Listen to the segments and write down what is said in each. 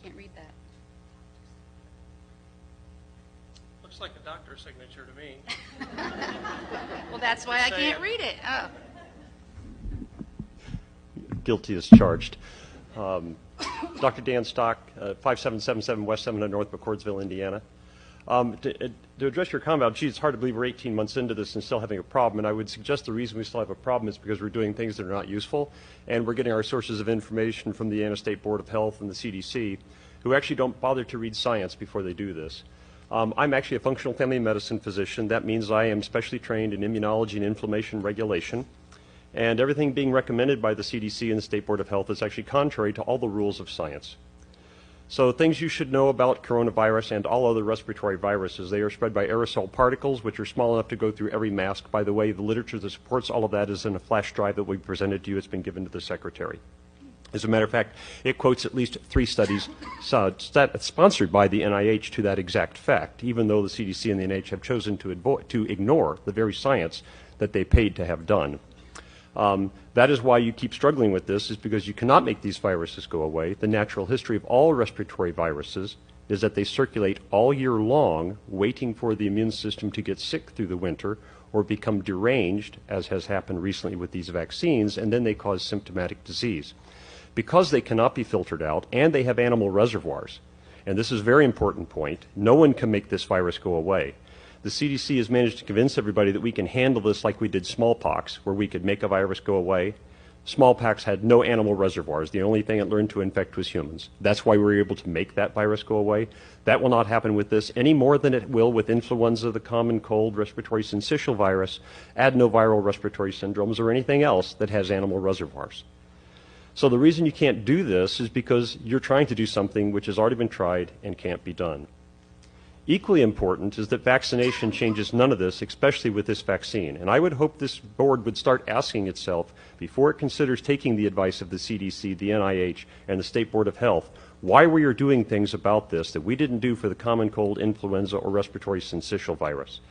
can't read that. Looks like a doctor's signature to me. Well, that's why I can't read it. Oh. Guilty as charged. Dr. Dan Stock, 5777 West 700 North, McCordsville, Indiana. To address your comment about, gee, it's hard to believe we're 18 months into this and still having a problem, and I would suggest the reason we still have a problem is because we're doing things that are not useful, and we're getting our sources of information from the Indiana State Board of Health and the CDC, who actually don't bother to read science before they do this. I'm actually a functional family medicine physician. That means I am specially trained in immunology and inflammation regulation, and everything being recommended by the CDC and the State Board of Health is actually contrary to all the rules of science. So things you should know about coronavirus and all other respiratory viruses: they are spread by aerosol particles, which are small enough to go through every mask. By the way, the literature that supports all of that is in a flash drive that we presented to you. It's been given to the Secretary. As a matter of fact, it quotes at least 3 studies sponsored by the NIH to that exact fact, even though the CDC and the NIH have chosen to ignore the very science that they paid to have done. That is why you keep struggling with this, is because you cannot make these viruses go away. The natural history of all respiratory viruses is that they circulate all year long, waiting for the immune system to get sick through the winter or become deranged, as has happened recently with these vaccines, and then they cause symptomatic disease. Because they cannot be filtered out, and they have animal reservoirs, and this is a very important point, no one can make this virus go away. The CDC has managed to convince everybody that we can handle this like we did smallpox, where we could make a virus go away. Smallpox had no animal reservoirs. The only thing it learned to infect was humans. That's why we were able to make that virus go away. That will not happen with this any more than it will with influenza, the common cold, respiratory syncytial virus, adenoviral respiratory syndromes, or anything else that has animal reservoirs. So the reason you can't do this is because you're trying to do something which has already been tried and can't be done. Equally important is that vaccination changes none of this, especially with this vaccine. And I would hope this board would start asking itself, before it considers taking the advice of the CDC, the NIH, and the State Board of Health, why we are doing things about this that we didn't do for the common cold, influenza, or respiratory syncytial virus.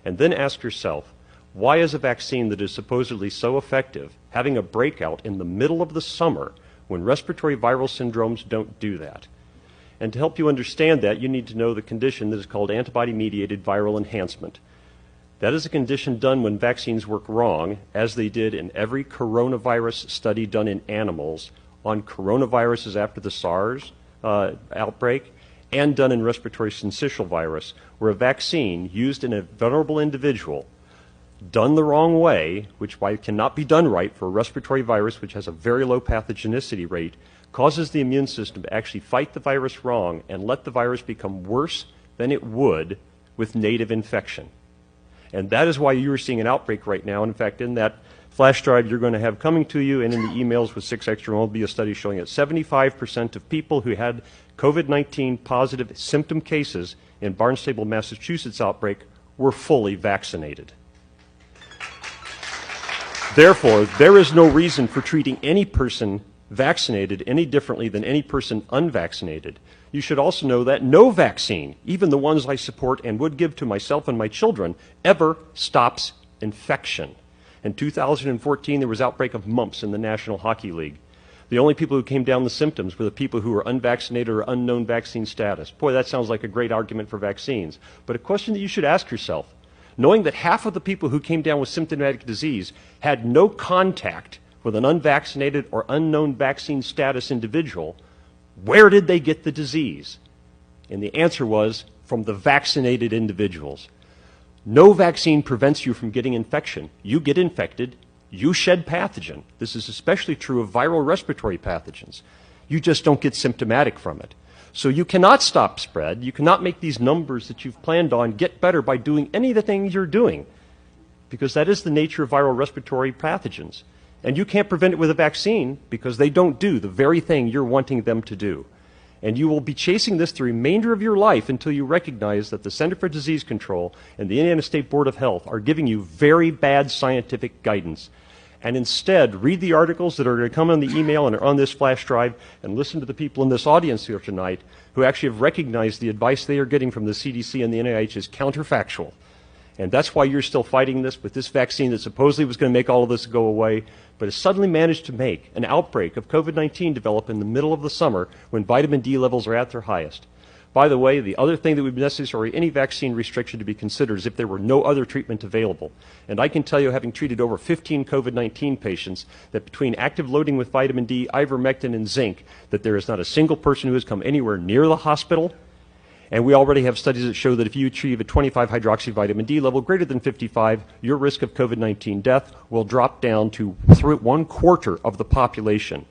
And then ask yourself, why is a vaccine that is supposedly so effective having a breakout in the middle of the summer when respiratory viral syndromes don't do that? And to help you understand that, you need to know the condition that is called antibody-mediated viral enhancement. That is a condition done when vaccines work wrong, as they did in every coronavirus study done in animals on coronaviruses after the SARS outbreak, and done in respiratory syncytial virus, where a vaccine used in a vulnerable individual done the wrong way, which cannot be done right for a respiratory virus which has a very low pathogenicity rate, causes the immune system to actually fight the virus wrong and let the virus become worse than it would with native infection. And that is why you are seeing an outbreak right now. In fact, in that flash drive you're going to have coming to you and in the emails with 6 extra will be a study showing that 75% of people who had COVID-19 positive symptom cases in Barnstable, Massachusetts outbreak were fully vaccinated. Therefore, there is no reason for treating any person vaccinated any differently than any person unvaccinated. You should also know that no vaccine, even the ones I support and would give to myself and my children, ever stops infection. In 2014, there was outbreak of mumps in the National Hockey League. The only people who came down the symptoms were the people who were unvaccinated or unknown vaccine status. Boy, that sounds like a great argument for vaccines. But a question that you should ask yourself, knowing that half of the people who came down with symptomatic disease had no contact with an unvaccinated or unknown vaccine status individual, where did they get the disease? And the answer was from the vaccinated individuals. No vaccine prevents you from getting infection. You get infected, you shed pathogen. This is especially true of viral respiratory pathogens. You just don't get symptomatic from it. So you cannot stop spread. You cannot make these numbers that you've planned on get better by doing any of the things you're doing, because that is the nature of viral respiratory pathogens. And you can't prevent it with a vaccine because they don't do the very thing you're wanting them to do. And you will be chasing this the remainder of your life until you recognize that the Center for Disease Control and the Indiana State Board of Health are giving you very bad scientific guidance. And instead, read the articles that are going to come on the email and are on this flash drive, and listen to the people in this audience here tonight who actually have recognized the advice they are getting from the CDC and the NIH is counterfactual. And that's why you're still fighting this with this vaccine that supposedly was going to make all of this go away, but has suddenly managed to make an outbreak of COVID-19 develop in the middle of the summer when vitamin D levels are at their highest. By the way, the other thing that would be necessary, any vaccine restriction to be considered, is if there were no other treatment available. And I can tell you, having treated over 15 COVID-19 patients, that between active loading with vitamin D, ivermectin, and zinc, that there is not a single person who has come anywhere near the hospital. And we already have studies that show that if you achieve a 25 hydroxyvitamin D level greater than 55, your risk of COVID-19 death will drop down to 1/4 of the population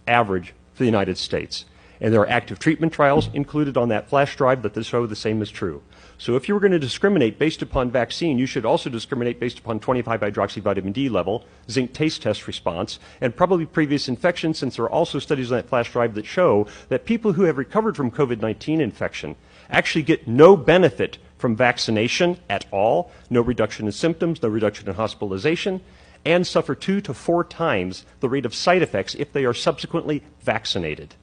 average for the United States. And there are active treatment trials included on that flash drive that show the same is true. So if you were going to discriminate based upon vaccine, you should also discriminate based upon 25 hydroxyvitamin D level, zinc taste test response, and probably previous infection, since there are also studies on that flash drive that show that people who have recovered from COVID-19 infection actually get no benefit from vaccination at all, no reduction in symptoms, no reduction in hospitalization, and suffer 2 to 4 times the rate of side effects if they are subsequently vaccinated.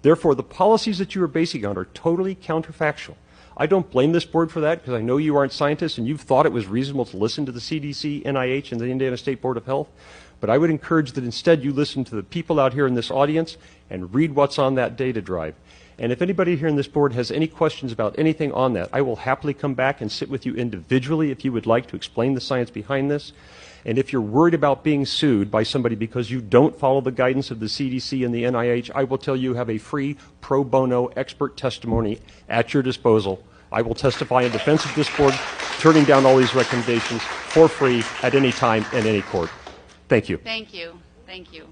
Therefore, the policies that you are basing on are totally counterfactual. I don't blame this board for that because I know you aren't scientists and you've thought it was reasonable to listen to the CDC, NIH, and the Indiana State Board of Health. But I would encourage that instead you listen to the people out here in this audience and read what's on that data drive. And if anybody here in this board has any questions about anything on that, I will happily come back and sit with you individually if you would like to explain the science behind this. And if you're worried about being sued by somebody because you don't follow the guidance of the CDC and the NIH, I will tell you have a free pro bono expert testimony at your disposal. I will testify in defense of this board, turning down all these recommendations for free at any time in any court. Thank you. Thank you. Thank you.